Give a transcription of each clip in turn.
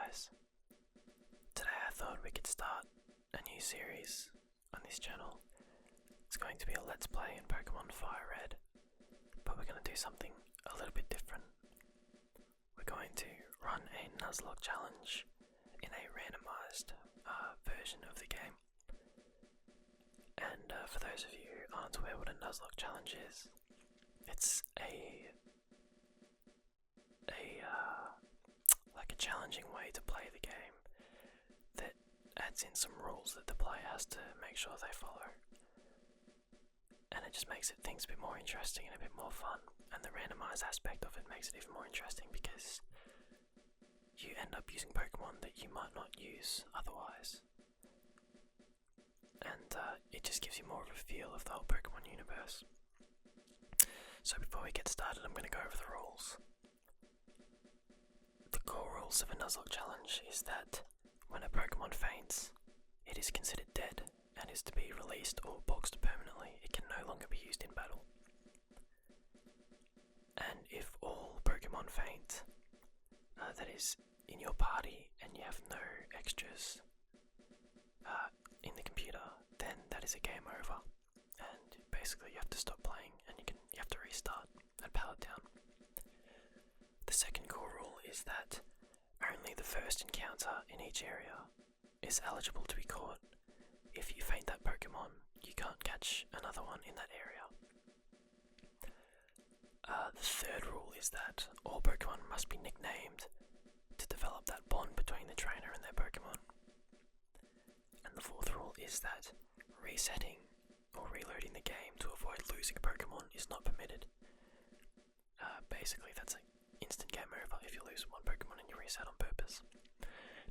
guys. Today I thought we could start a new series on this channel. It's going to be a Let's Play in Pokemon Fire Red, but we're going to do something a little bit different. We're going to run a Nuzlocke challenge in a randomized version of the game. And for those of you who aren't aware what a Nuzlocke challenge is, it's like a challenging way to play the game that adds in some rules that the player has to make sure they follow. And it just makes things a bit more interesting and a bit more fun. And the randomized aspect of it makes it even more interesting because you end up using Pokemon that you might not use otherwise. And it just gives you more of a feel of the whole Pokemon universe. So before we get started, I'm going to go over the rules. The core rules of a Nuzlocke challenge is that when a Pokemon faints, it is considered dead and is to be released or boxed permanently. It can no longer be used in battle. And if all Pokemon faint, that is in your party, and you have no extras in the computer, then that is a game over. And basically you have to stop playing and you have to restart and pallet down. The second core rule is that only the first encounter in each area is eligible to be caught. If you faint that Pokemon, you can't catch another one in that area. The third rule is that all Pokemon must be nicknamed to develop that bond between the trainer and their Pokemon. And the fourth rule is that resetting or reloading the game to avoid losing a Pokemon is not permitted. Basically, that's an instant game over if you lose one Pokemon and you reset on purpose.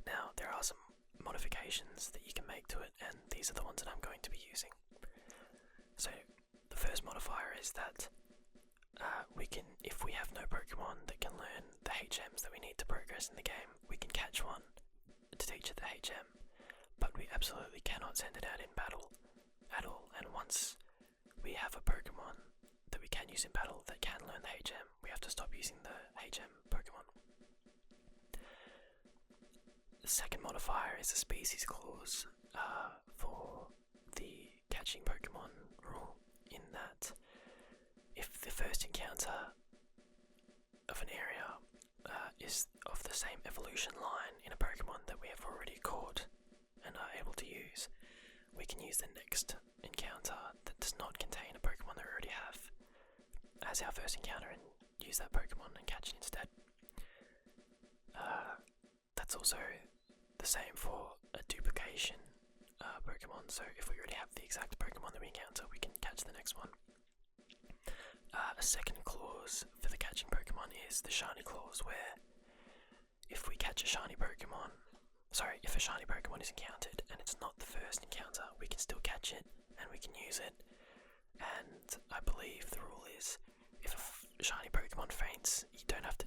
Now, there are some modifications that you can make to it, and these are the ones that I'm going to be using. So, the first modifier is that if we have no Pokemon that can learn the HMs that we need to progress in the game, we can catch one to teach it the HM, but we absolutely cannot send it out in battle at all. And once we have a Pokemon that we can use in battle that can learn the HM, we have to stop using the HM Pokemon. The second modifier is a species clause for the catching Pokemon rule, in that if the first encounter of an area is of the same evolution line in a Pokemon that we have already caught and are able to use, we can use the next encounter that does not contain a Pokemon that we already have as our first encounter and use that Pokemon and catch it instead. That's also the same for a duplication Pokemon, so if we already have the exact Pokemon that we encounter, we can catch the next one. A second clause for the catching Pokemon is the shiny clause, where if a shiny Pokemon is encountered and it's not the first encounter, we can still catch it and we can use it. And I believe the rule is if a shiny Pokemon faints, you don't have to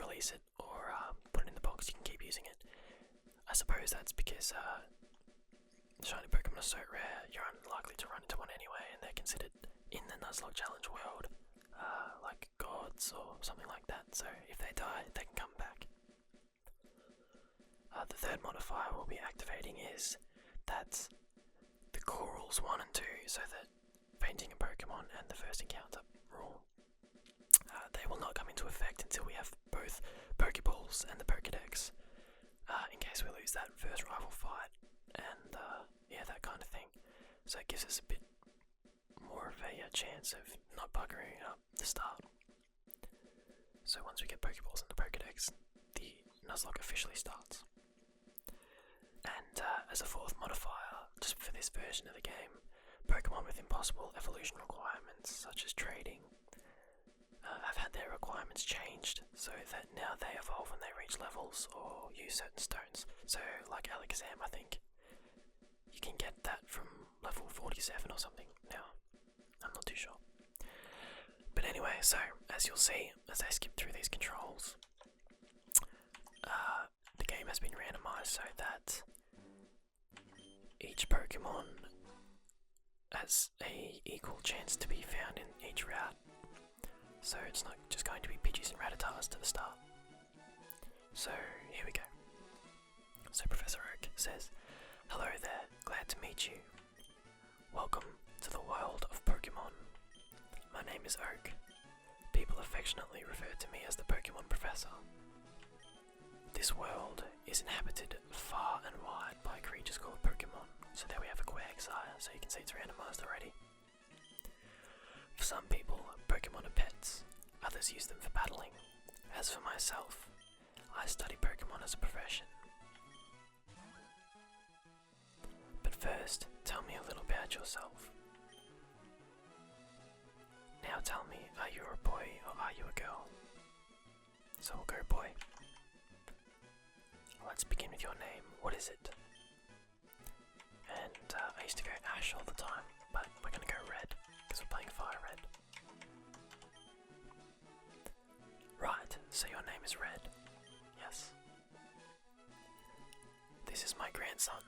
release it or put it in the box, you can keep using it. I suppose that's because shiny Pokemon are so rare, you're unlikely to run into one anyway, and they're considered in the Nuzlocke challenge world like gods or something like that, so if they die, they can come back. The third modifier we'll be activating is that the core rules 1 and 2, so that fainting a Pokemon and the first encounter rule, they will not come into effect until we have both Pokeballs and the Pokedex, in case we lose that first rival fight, and that kind of thing. So it gives us a bit more of a chance of not buggering up the start. So once we get Pokeballs and the Pokedex, the Nuzlocke officially starts. And as a fourth modifier, just for this version of the game, Pokemon with impossible evolution requirements, such as trading, have had their requirements changed so that now they evolve when they reach levels or use certain stones. So like Alakazam, I think you can get that from level 47 or something now. I'm not too sure. But anyway, so as you'll see, as I skip through these controls, the game has been randomized so that each Pokemon has a equal chance to be found in each route. So it's not just going to be Pidgeys and Rattatas to the start. So here we go. says, "Hello there, glad to meet you. Welcome to the world of Pokemon. My name is Oak. People affectionately refer to me as the Pokemon Professor. This world is inhabited far and wide by creatures called Pokemon. So there we have a Quagsire, so you can see it's randomized already. For some people, Pokemon are pets. Others use them for battling. As for myself, I study Pokemon as a profession. But first, tell me a little about yourself. Now tell me, are you a boy or are you a girl?" So we'll go boy. Let's begin with your name. What is it? And I used to go Ash all the time, but we're gonna go Red, because we're playing Fire Red. Right, so your name is Red. Yes. This is my grandson.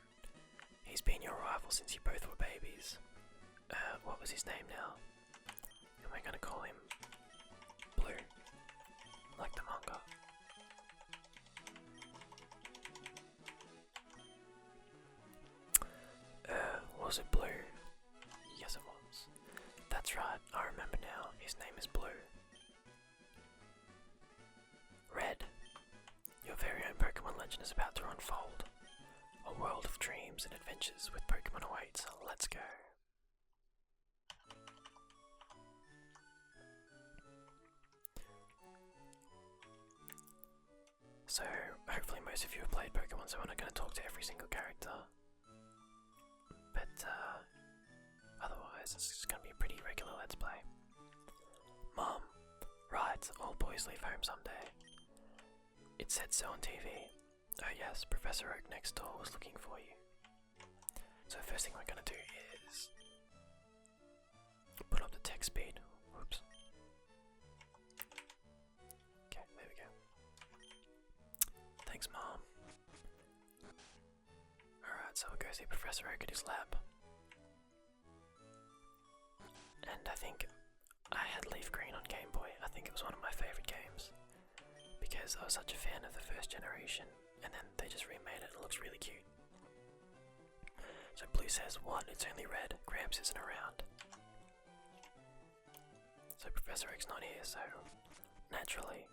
He's been your rival since you both were babies. What was his name now? Am I gonna call him Blue? Like the manga. Was it Blue? Yes it was. That's right, I remember now. His name is Blue. Red. Your very own Pokemon legend is about to unfold. A world of dreams and adventures with Pokemon awaits. Let's go. So, hopefully most of you have played Pokemon, so we're not going to talk to every single character. But, otherwise, it's just going to be a pretty regular Let's Play. Mom, right, all boys leave home someday. It said so on TV. Oh yes, Professor Oak next door was looking for you. So the first thing we're going to do is put up the text speed. Whoops. Okay, there we go. Thanks, Mom. Alright, so we'll go see Professor Oak at his lab. And I think I had Leaf Green on Game Boy. I think it was one of my favourite games. Because I was such a fan of the first generation. And then they just remade it and it looks really cute. So Blue says, "What? It's only Red. Gramps isn't around." So Professor Oak's not here, so naturally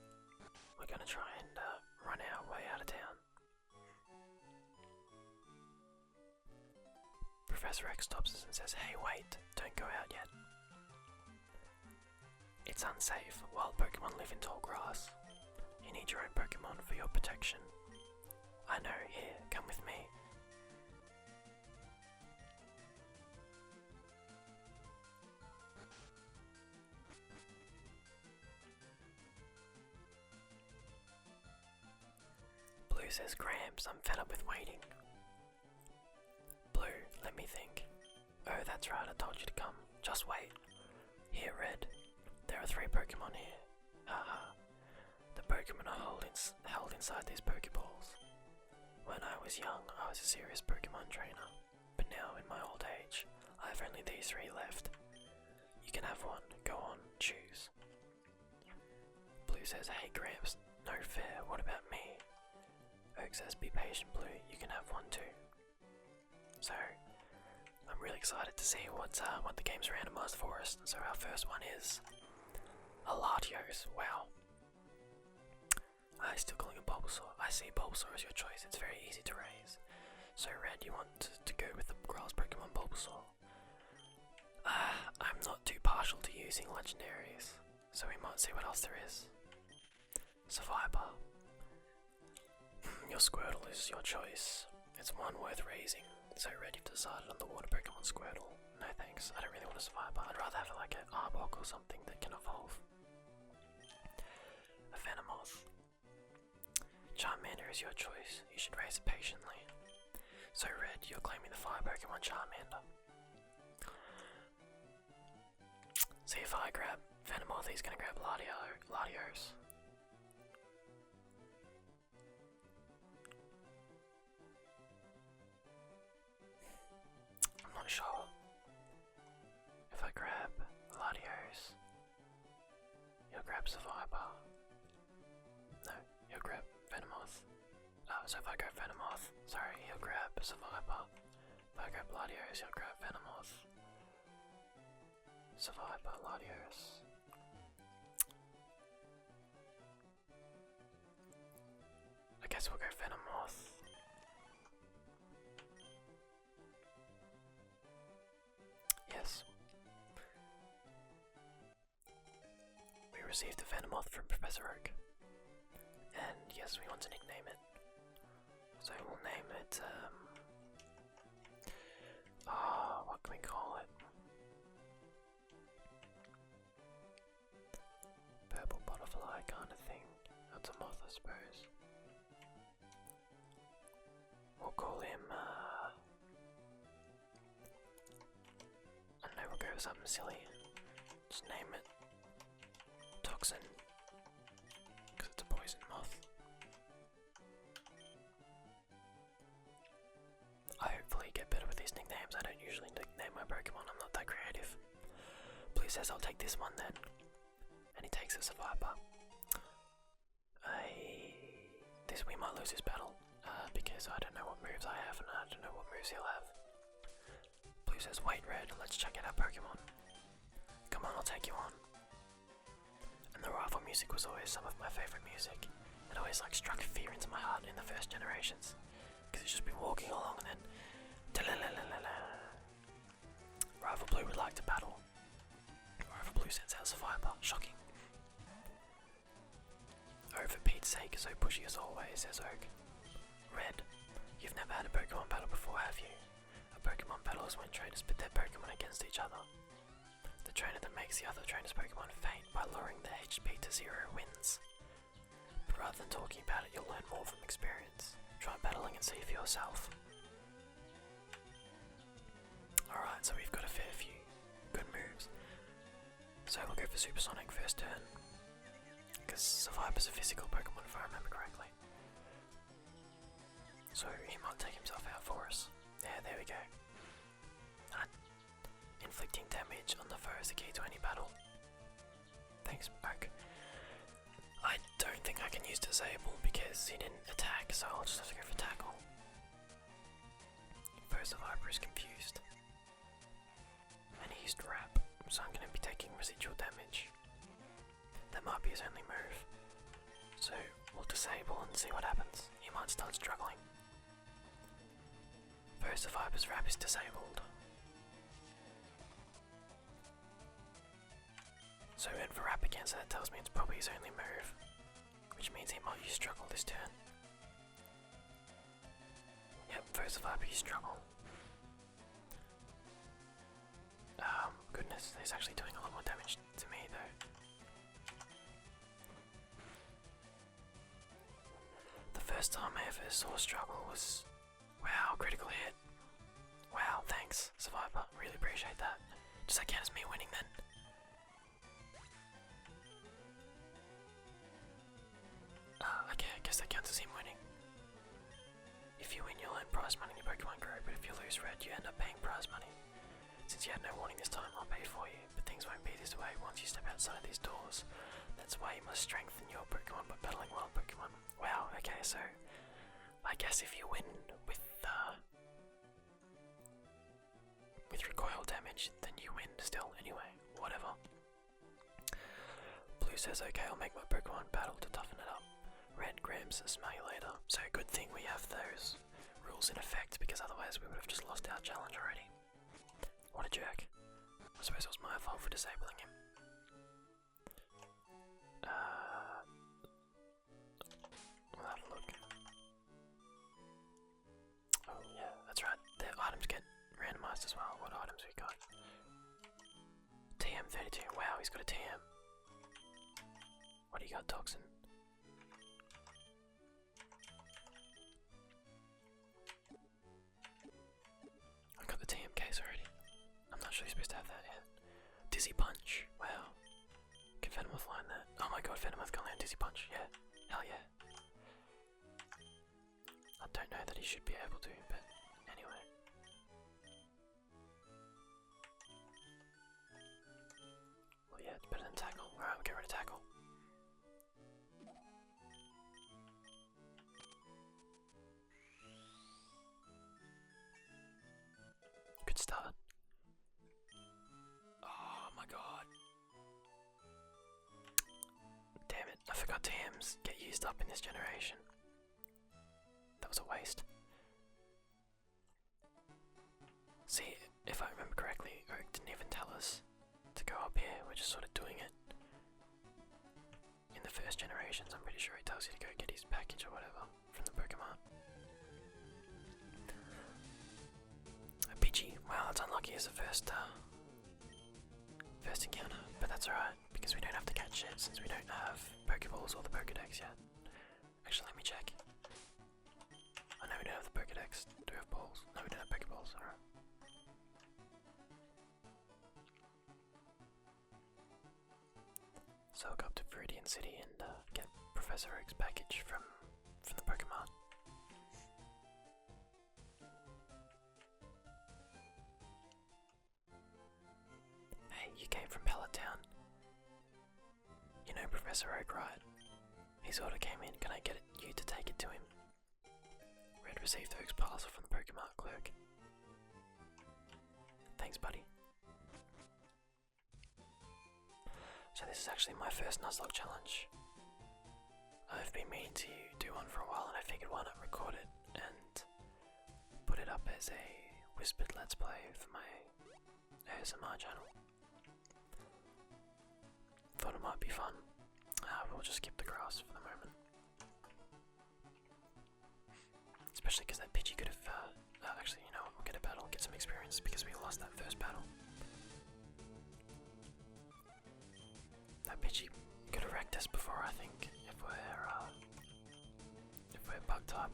we're gonna try and run our way out of town. Professor X stops us and says, "Hey, wait, don't go out yet. It's unsafe. Wild Pokemon live in tall grass. You need your own Pokemon for your protection. I know, here, come with me." Blue says, "Gramps, I'm fed up with waiting." Blue, let me think. Oh, that's right, I told you to come. Just wait. Here, Red. There are 3 Pokemon here. Haha. The Pokemon are held inside these Pokeballs. When I was young, I was a serious Pokemon trainer. But now, in my old age, I have only these 3 left. You can have one. Go on, choose. Blue says, "Hey, Gramps, no fair. What about me?" Oak says, "Be patient, Blue. You can have one too." So, I'm really excited to see what the game's randomized for us. So our first one is a Latios. Wow. I still calling it Bulbasaur. I see Bulbasaur as your choice. It's very easy to raise. So Red, you want to go with the grass Pokemon Bulbasaur? I'm not too partial to using legendaries, so we might see what else there is. Survivor. Your Squirtle is your choice. It's one worth raising. So Red, you've decided on the water Pokemon Squirtle. No thanks, I don't really want a Survivor. I'd rather have like an Arbok or something that can evolve. A Venomoth. Charmander is your choice. You should raise it patiently. So Red, you're claiming the fire Pokemon Charmander. See if I grab Venomoth, he's gonna grab Latios. I'm not sure. If I grab Latios, you'll grab Survivor. No, you'll grab Venomoth. So if I go Venomoth, sorry, he'll grab Survivor. If I go Latios, he'll grab Venomoth. Survivor, Latios. I guess we'll go Venomoth. Yes. We received a Venomoth from Professor Oak. And yes, we want to nickname it. So we'll name it, what can we call it? Purple butterfly kind of thing. That's a moth, I suppose. We'll call him, I don't know, we'll go with something silly. Just name it Toxin, because it's a poison moth. I hopefully get better with these nicknames. I don't usually nickname my Pokemon, I'm not that creative. Blue says I'll take this one then. And he takes a Survivor. We might lose this battle, because I don't know what moves I have and I don't know what moves he'll have. Blue says wait Red, let's check out our Pokemon. Come on, I'll take you on. And the rival music was always some of my favourite music. It always struck fear into my heart in the first generations. Because it's just been walking along and then Rival Blue would like to battle. Rival Blue sends out Survivor. Shocking. Oh, for Pete's sake, so pushy as always, says Oak. Red, you've never had a Pokemon battle before, have you? A Pokemon battle is when trainers pit their Pokemon against each other. The trainer that makes the other trainer's Pokemon faint by lowering their HP to 0 wins. But rather than talking about it, you'll learn more from experience. Try battling and see for yourself. Alright, so we've got a fair few good moves. So we'll go for Supersonic first turn. Because Survivor's a physical Pokemon if I remember correctly. So he might take himself out for us. Yeah, there we go. Inflicting damage on the foe is the key to any battle. Thanks, Oak. I don't think I can use Disable because he didn't attack, so I'll just have to go for Tackle. Foe Survivor is confused. And he used Wrap, so I'm going to be taking residual damage. That might be his only move. So we'll Disable and see what happens. He might start struggling. Foe Survivor's Wrap is disabled. So in for Wrap again, so that tells me it's probably his only move. Which means he might use Struggle this turn. Yep, Foe Survivor used Struggle. Goodness, he's actually doing a lot more damage to me though. The first time I ever saw Struggle was... Wow, critical hit. Wow, thanks, Survivor. Really appreciate that. Does that count as me winning then? Okay, I guess that counts as him winning. If you win, you'll earn prize money in your Pokemon group, but if you lose Red, you end up paying prize money. Since you had no warning this time, I'll pay for you, but things won't be this way once you step outside these doors. That's why you must strengthen your Pokemon by battling wild Pokemon. Wow, okay, so I guess if you win with recoil damage, then you win still anyway, whatever. Blue says, okay, I'll make my Pokemon battle to toughen it up. Red grabs a smell you later. So good thing we have those rules in effect, because otherwise we would have just lost our challenge already. What a jerk. I suppose it was my fault for disabling him. We'll have a look. Oh yeah, that's right. The items get randomized as well. What items we got? TM32. Wow, he's got a TM. What do you got, Toxin? I got the TM case already. I'm not sure you're supposed to have that yet. Dizzy Punch. Wow. Can Venomoth line that? Oh my god, Venomoth can land Dizzy Punch. Yeah. Hell yeah. I don't know that he should be able to, but anyway. Well, yeah, it's better than Tackle. Alright, we'll get rid of Tackle. items get used up in this generation. That was a waste. See, if I remember correctly, Oak didn't even tell us to go up here, we're just sort of doing it. In the first generations, I'm pretty sure he tells you to go get his package or whatever from the Pokemon. A Pidgey, wow, that's unlucky as the first encounter, but that's alright, because we don't have to catch it since we don't have Pokeballs or the Pokedex yet. Actually, let me check. I know we don't have the Pokedex. Do we have balls? No, we don't have Pokeballs, alright. So I'll go up to Viridian City and get Professor Oak's package from the Pokemon. Hey, you came from Pallet Town. You know Professor Oak, right? His order came in, can I get you to take it to him? Red received Oak's parcel from the Pokemon clerk. Thanks, buddy. So this is actually my first Nuzlocke challenge. I've been meaning to do one for a while and I figured why not record it and put it up as a whispered let's play for my ASMR channel. Thought it might be fun. We'll just skip the grass for the moment. Especially because that Pidgey could have, actually, you know what, we'll get a battle, get some experience because we lost that first battle. That Pidgey could have wrecked us before, I think, if we're bug type.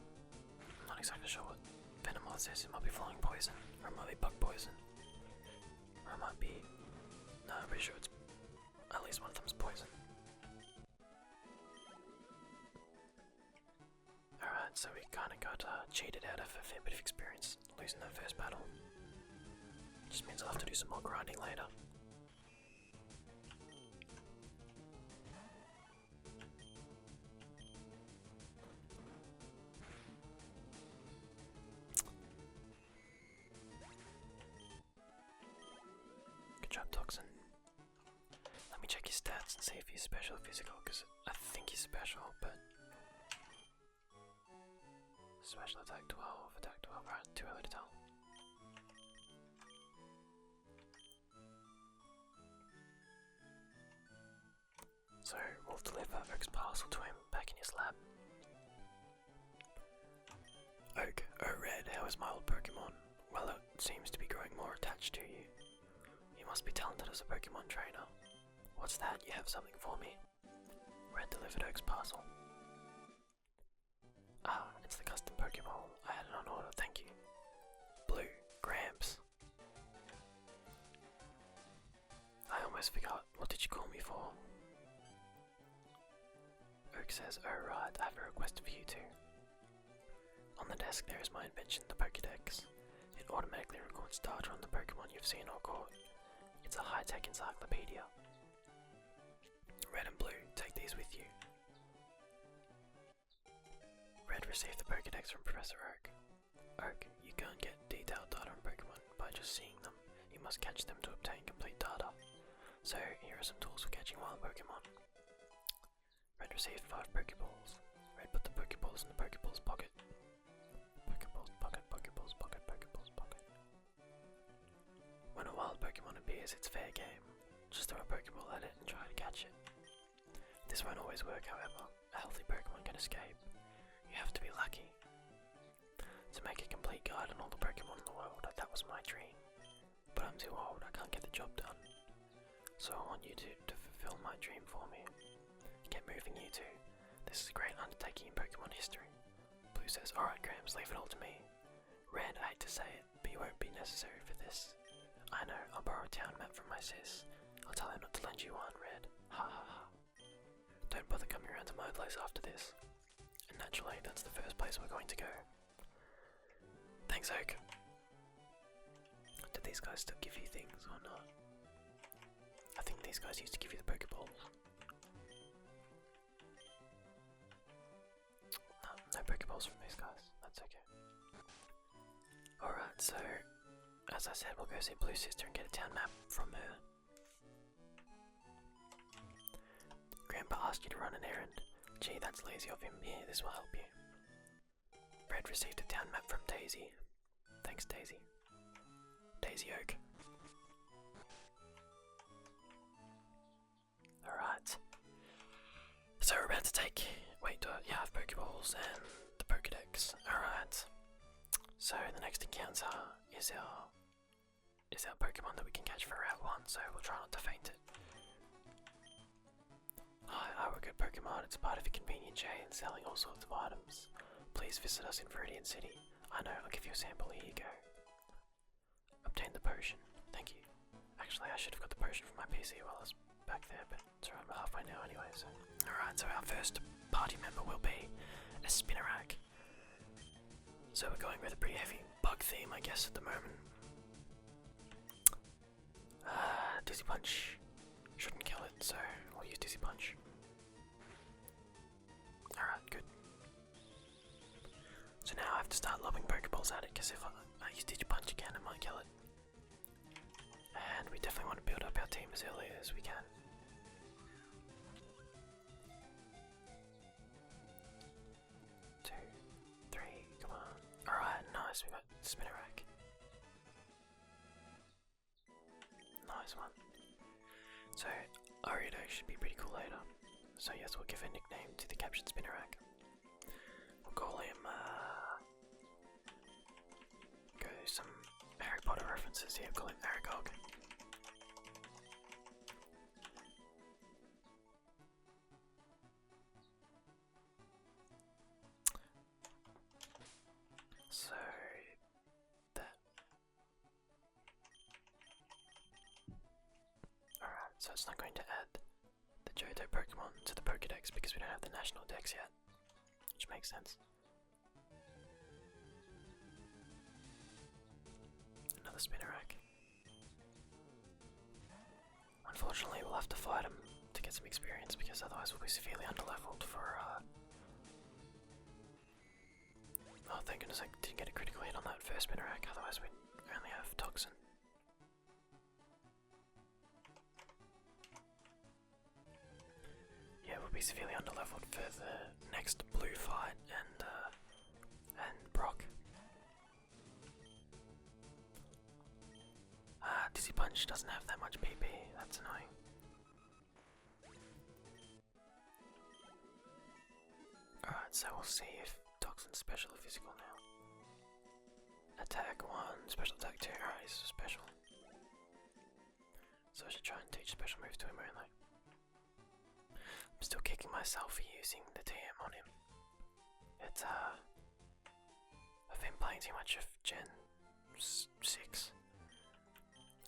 I'm not exactly sure what Venomoth is. It might be flying poison, or it might be bug poison, or it might be, no, I'm pretty sure it's, at least one of them's poison. Alright, so we kinda got cheated out of a fair bit of experience losing that first battle. Just means I'll have to do some more grinding later. Good job, Toxin. Let me check his stats and see if he's special or physical, because I think he's special, but special attack 12, attack 12, right, too early to tell. So we'll deliver Oak's parcel to him back in his lab. Oak, oh Red, how is my old Pokemon? Well, it seems to be growing more attached to you. You must be talented as a Pokemon trainer. What's that? You have something for me? Red delivered Oak's parcel. Ah, it's the custom Pokeball. I had it on order, thank you. Blue, Gramps. I almost forgot. What did you call me for? Oak says, oh right, I have a request for you too. On the desk there is my invention, the Pokedex. It automatically records data on the Pokemon you've seen or caught. It's a high-tech encyclopedia. Red and Blue, take these with you. Red received the Pokedex from Professor Oak. Oak, you can't get detailed data on Pokemon by just seeing them. You must catch them to obtain complete data. So, here are some tools for catching wild Pokemon. Red received 5 Pokeballs. Red put the Pokeballs in the Pokeball's pocket. Pokeballs pocket, Pokeballs pocket, Pokeballs pocket. When a wild Pokemon appears, it's fair game. Just throw a Pokeball at it and try to catch it. This won't always work, however. A healthy Pokemon can escape. You have to be lucky. To make a complete guide on all the Pokemon in the world, that was my dream. But I'm too old, I can't get the job done. So I want you to fulfill my dream for me. Get moving, you two. This is a great undertaking in Pokemon history. Blue says, alright Gramps, leave it all to me. Red, I hate to say it, but you won't be necessary for this. I know, I'll borrow a town map from my sis. I'll tell him not to lend you one, Red. Ha ha ha. Don't bother coming around to my place after this. And naturally, that's the first place we're going to go. Thanks, Oak. Did these guys still give you things or not? I think these guys used to give you the Pokeballs. No Pokeballs from these guys. That's okay. Alright, so as I said, we'll go see Blue Sister and get a town map from her. Grandpa asked you to run an errand. Gee, that's lazy of him. Here, this will help you. Fred received a town map from Daisy. Thanks, Daisy. Daisy Oak. Alright. So we're about to take... Wait, yeah, I have Pokeballs and the Pokedex. Alright. So the next encounter is our Pokemon that we can catch for Route 1, so we'll try not to faint it. Hi, I work at Pokemon. It's part of a convenient chain selling all sorts of items. Please visit us in Viridian City. I know, I'll give you a sample. Here you go. Obtain the potion. Thank you. Actually, I should have got the potion from my PC while I was back there, but it's around halfway now anyway, so... Alright, so our first party member will be a Spinnerack. So we're going with a pretty heavy bug theme, I guess, at the moment. Dizzy Punch shouldn't kill it, so we'll use Dizzy Punch. Alright, good. So now I have to start lobbing Pokeballs at it, because if I use Dizzy Punch again, it might kill it. And we definitely want to build up our team as early as we can. Two, three, come on. Alright, nice, we got Spinnerack. Nice one. So, Ariado should be pretty cool later. So yes, we'll give a nickname to the captured Spinnerack. We'll call him, go some Harry Potter references here, call him Aragog. So, that. Alright, so it's not going to add the Johto Pokemon to the Pokedex because we don't have the National Dex yet. Which makes sense. Another Spinnerack. Unfortunately, we'll have to fight him to get some experience because otherwise we'll be severely underleveled for Oh, thank goodness I didn't get a critical hit on that first Spinnerack, otherwise we'd only have Toxin. Yeah, we'll be severely underleveled for the next blue fight and Brock. Dizzy Punch doesn't have that much PP, that's annoying. Alright, so we'll see if Toxin's special or physical now. Attack 1, special attack 2, alright, he's special. So I should try and teach special moves to him only. I'm still kicking myself for using the TM on him. It's I've been playing too much of Gen 6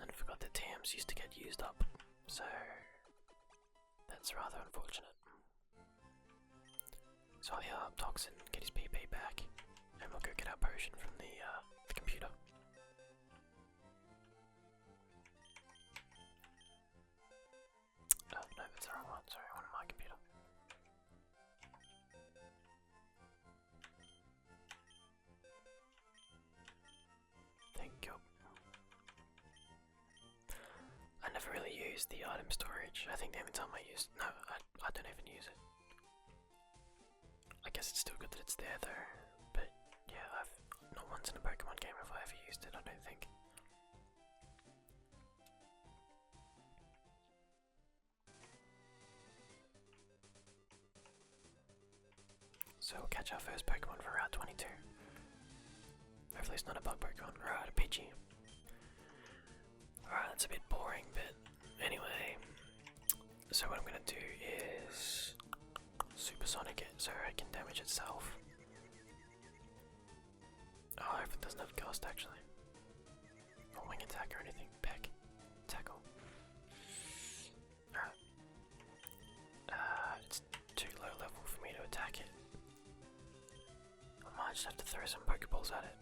and I forgot that TMs used to get used up, so that's rather unfortunate. So I'll heal up Toxin, get his PP back, and we'll go get our potion from the computer. Oh no, that's the wrong one, sorry, one on my computer. Thank you. I never really used the item storage. I think the only time I used... No, I don't even use it. I guess it's still good that it's there though, but yeah, I've not once in a Pokemon game have I ever used it, I don't think. So we'll catch our first Pokemon for Route 22. Hopefully it's not a bug Pokemon. Alright, a Pidgey. Alright, that's a bit boring, but anyway. So what I'm gonna do is Supersonic it so it can damage itself. Oh, I hope it doesn't have Ghost actually. Or Wing Attack or anything. Peck. Tackle. Alright. It's too low level for me to attack it. I might just have to throw some Pokeballs at it.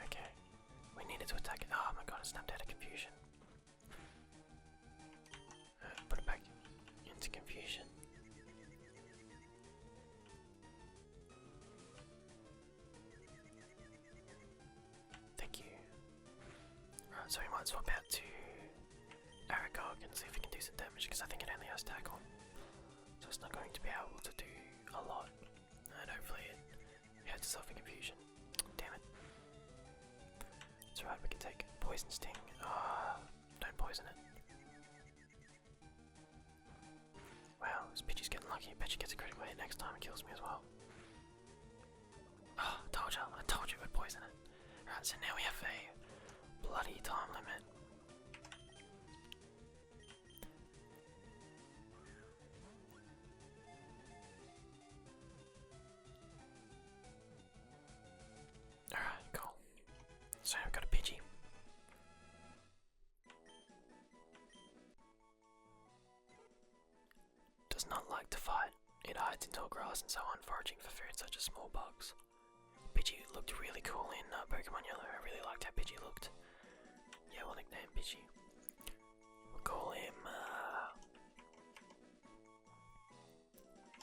Okay. We needed to attack it. Oh my god, it snapped out of confusion. Put it back into confusion. Thank you. Right, so we might swap out to Aragog and because I think it only has tackle. So it's not going to be able to do a lot. And hopefully it heads itself in confusion. Damn it. It's alright, we can take Poison Sting. Don't poison it. Wow, this Pidgey's getting lucky. I bet she gets a critical hit next time and kills me as well. Oh, I told you it would poison it. Alright, so now we have a bloody time limit. Alright, cool. So I've got a Pidgey. Does not like to fight. It hides in tall grass and so on, foraging for food such as small bugs. Pidgey looked really cool in Pokemon Yellow. I really liked how Pidgey looked. Yeah, we'll nickname Pidgey. We'll call him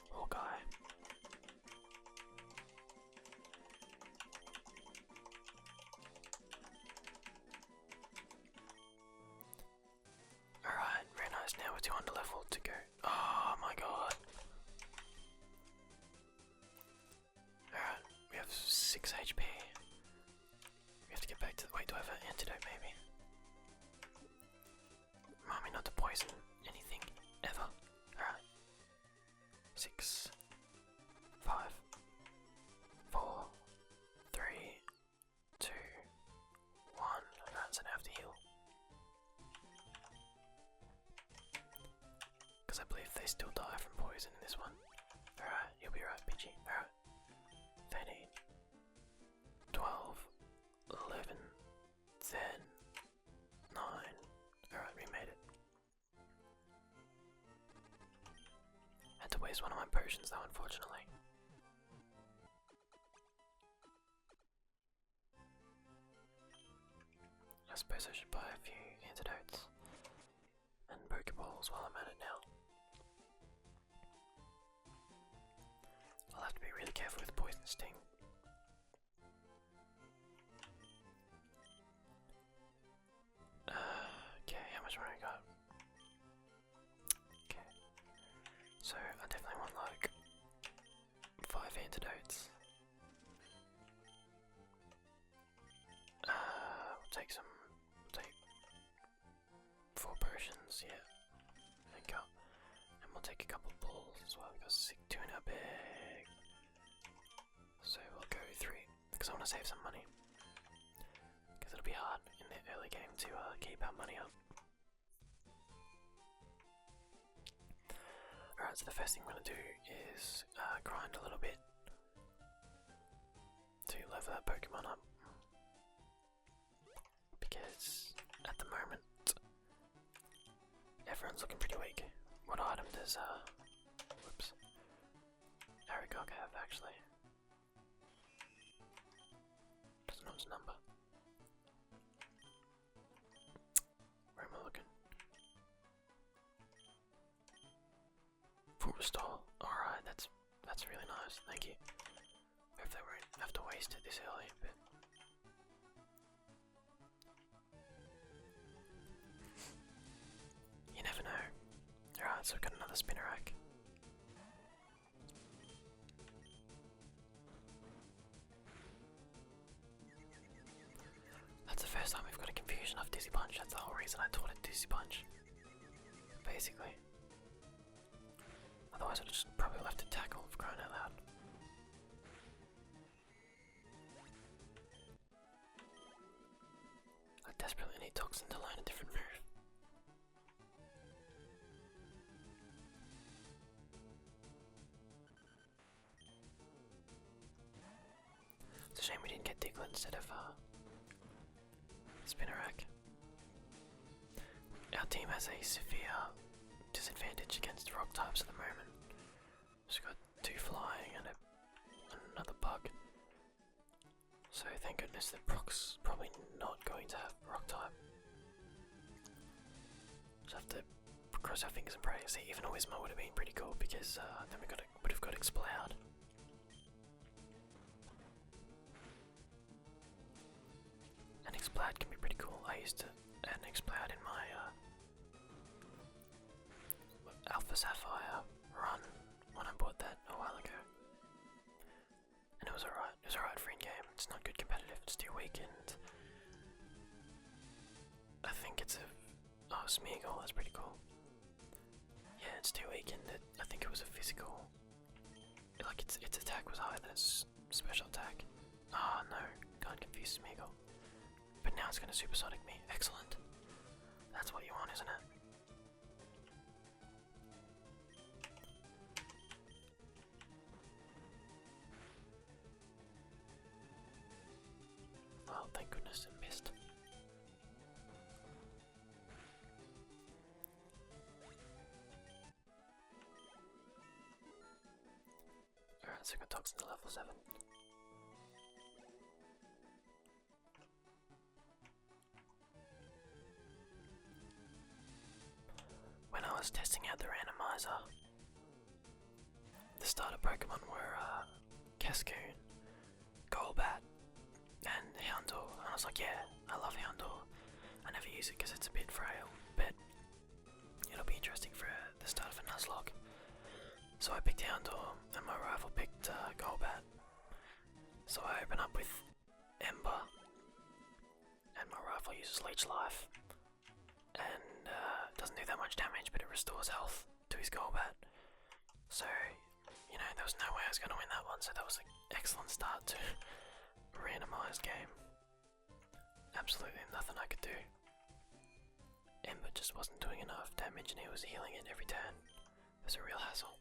Hawkeye. Alright, very nice. Now we're 200 level to go. Oh my god. Alright, we have 6 HP. We have to get back to the. Wait, do I have an antidote maybe? Remind me not to poison anything ever. Alright. 6, 5, 4, 3, 2, 1. Alright, so now I have to heal. Because I believe they still die from poison in this one. Alright, you'll be right, Pidgey. Alright. 13, 12, 11, 10, 9. Alright, we made it. Had to waste one of my potions though, unfortunately. I suppose I should buy a few antidotes and Pokeballs while I'm at it now. I'll have to be really careful with Poison Sting. Okay, how much money I got? Okay, so I definitely want like 5 antidotes. We'll take some. We'll take 4 potions. Yeah, there you go. And we'll take a couple of balls as well. We got 2 in our bag. So we'll go 3 because I want to save some money. Because it'll be hard in the early game to keep our money up. Alright, so the first thing I'm going to do is grind a little bit to level that Pokemon up. Because at the moment, everyone's looking pretty weak. What item does, whoops, Aragog have actually? Doesn't know his number. Where am I looking? Full restore. Alright, that's really nice. Thank you. Hopefully we won't have to waste it this early, but you never know. Alright, so we've got another Spinnerack. That's the first time we've got a confusion of Dizzy Punch. That's the whole reason I taught it Dizzy Punch. Basically. Otherwise I'd just probably left it tackle for crying out loud. I desperately need Toxin to learn a different move. It's a shame we didn't get Diglett instead of Spinnerack. Our team has a severe disadvantage against rock types at the moment. We've got 2 flying and another bug. So thank goodness that Brock's probably not going to have rock type. Just have to cross our fingers and pray. See, even a Whismur would have been pretty cool because then we would have got Exploud. And Exploud can be pretty cool. I used to add an Exploud in my Alpha Sapphire run when I bought that a while ago. And it was alright. It was alright for in-game. It's not good competitive. It's too weak, and I think it's a Smeagol. That's pretty cool. Yeah, it's too weak, and I think it was a physical. Like its attack was higher than its special attack. Oh no, can't confuse Smeagol. But now it's gonna supersonic me. Excellent. That's what you want, isn't it? Well, thank goodness it missed. Alright, so I got Toxin to level 7. When I was testing out the randomizer, the starter Pokemon were Cascoon, Golbat, and Houndour. And I was like, yeah, I love Houndour. I never use it because it's a bit frail, but it'll be interesting for the start of a Nuzlocke. So I picked Houndour, and my rival picked Golbat. So I open up with Ember, and my rival uses Leech Life, and doesn't do that much damage, but it restores health to his Golbat. So, you know, there was no way I was going to win that one, so that was an excellent start to a randomised game. Absolutely nothing I could do. Ember just wasn't doing enough damage, and he was healing it every turn. It was a real hassle.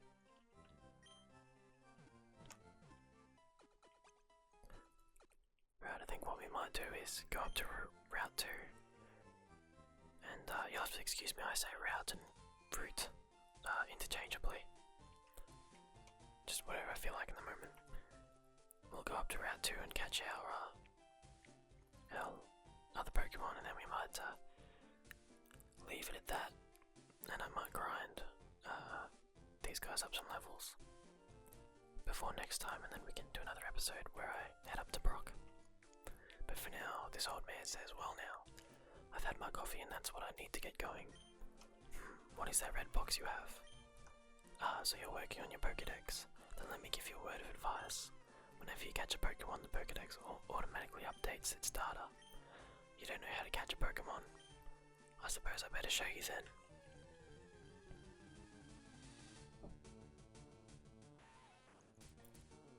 Right, I think what we might do is go up to Route 2. And you'll have to excuse me, I say route and route interchangeably. Just whatever I feel like in the moment. We'll go up to Route 2 and catch our other Pokemon, and then we might leave it at that. And I might grind these guys up some levels before next time, and then we can do another episode where I head up to Brock. But for now, this old man says, well now, I've had my coffee and that's what I need to get going. What is that red box you have? So you're working on your Pokedex. Then let me give you a word of advice. Whenever you catch a Pokemon, the Pokedex automatically updates its data. You don't know how to catch a Pokemon? I suppose I better show you then.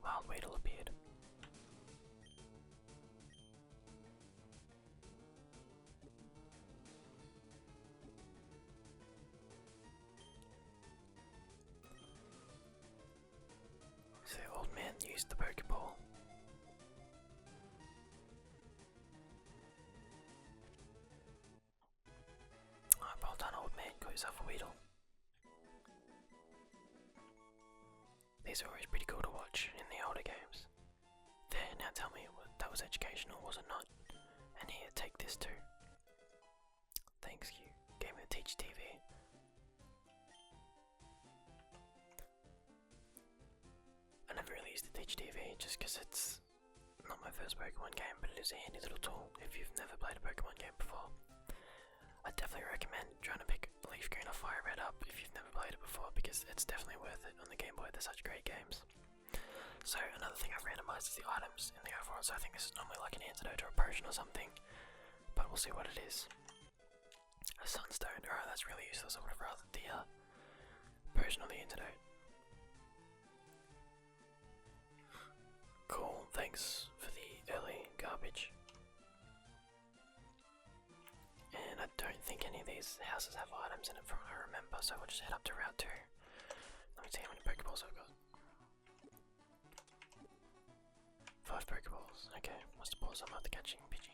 Wild Weedle appeared. So the old man used the Pokeball. Well done, old man. Got yourself a Weedle. These are always pretty cool to watch in the older games. There, now tell me, that was educational, was it not? And here, take this too. Thanks, you gave me a Teach TV. I never really used the Teach TV just because it's not my first Pokemon game, but it is a handy little tool if you've never played a Pokemon game before. I definitely recommend trying to pick Leaf Green or Fire Red up if you've never played it before, because it's definitely worth it on the Game Boy. They're such great games. So another thing I've randomized is the items in the overall, so I think this is normally like an antidote or a potion or something, but we'll see what it is. A Sunstone, alright, that's really useless. I would have rather the potion or the antidote. Cool, thanks for the early garbage. And I don't think any of these houses have items in it from what I remember, so we'll just head up to Route 2. Let me see how many Pokeballs I've got. 5 Pokeballs, okay, must have bought some after catching Pidgey.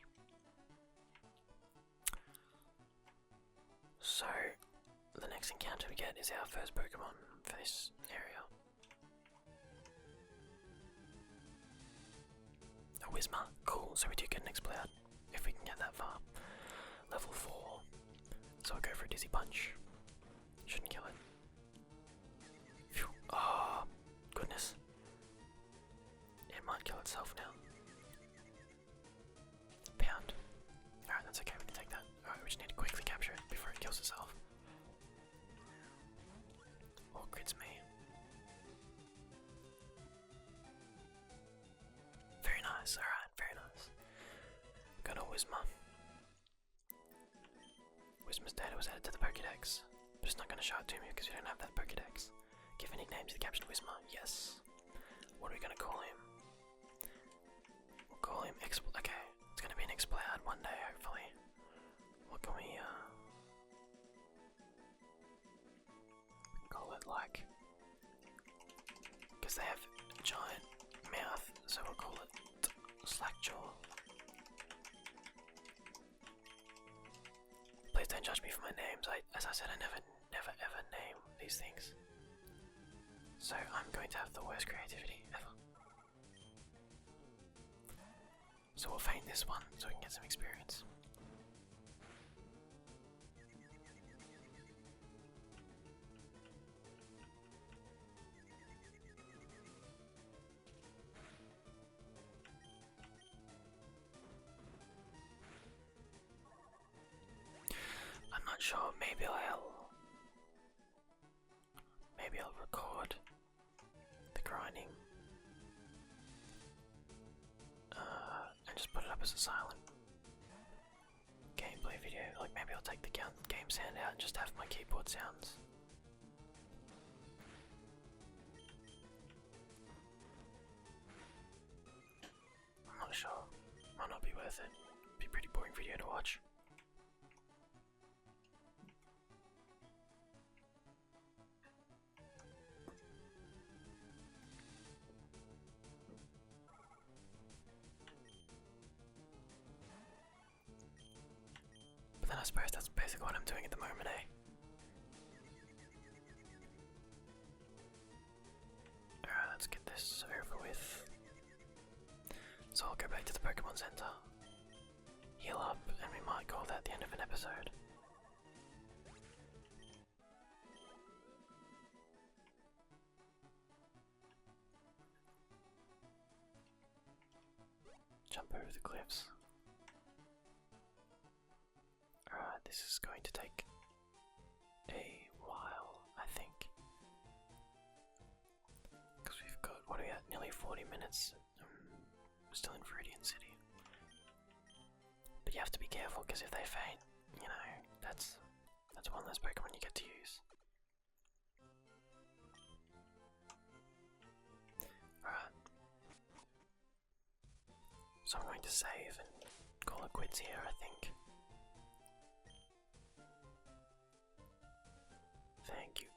So, the next encounter we get is our first Pokemon for this area. A Whismur, cool, so we do get an Exploud, if we can get that far. Level 4, so I'll go for a Dizzy Punch. Shouldn't kill it. Phew. Oh, goodness. It might kill itself now. Pound. Alright, that's okay, we can take that. Alright, we just need to quickly capture it before it kills itself. Whisma. Whisma's data was added to the Pokedex, but it's not going to show it to me because we don't have that Pokedex. Give a nickname to the captured Whisma. Yes. What are we going to call him? We'll call him okay, it's going to be an Exploud one day, hopefully. What can we, call it, like, because they have a giant mouth, so we'll call it Slackjaw. Please don't judge me for my names. As I said, I never ever name these things. So I'm going to have the worst creativity ever. So we'll feign this one so we can get some experience. I'm not sure, maybe I'll record the grinding and just put it up as a silent gameplay video. Like maybe I'll take the game sound out and just have my keyboard sounds. I'm not sure. Might not be worth it. Be a pretty boring video to watch. But then I suppose that's basically what I'm doing at the moment, eh? Alright, let's get this over with. So I'll go back to the Pokemon Center, heal up, and we might call that the end of an episode. Jump over the cliffs. Alright, this is going to take a while, I think. Because we've got, what are we at, nearly 40 minutes. We're still in Viridian City. But you have to be careful, because if they faint, you know, that's one less Pokemon you get to use. Alright. So I'm going to save and call it quits here, I think. Thank you.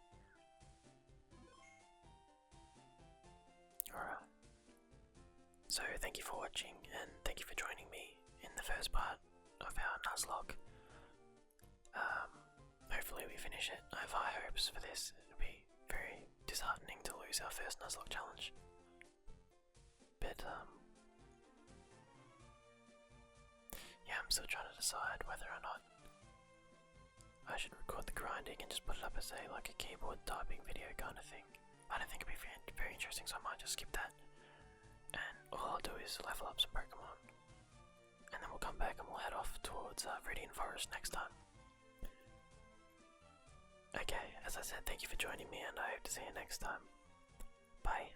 Alright. So thank you for watching, and thank you for joining me in the first part of our Nuzlocke. Hopefully we finish it. I have high hopes for this. It'll be very disheartening to lose our first Nuzlocke challenge. But yeah, I'm still trying to decide whether or not I should record the grinding and just put it up as like a keyboard typing video kind of thing. I don't think it'd be very interesting, so I might just skip that. And all I'll do is level up some Pokemon, and then we'll come back and we'll head off towards Viridian Forest next time. Okay, as I said, thank you for joining me, and I hope to see you next time. Bye.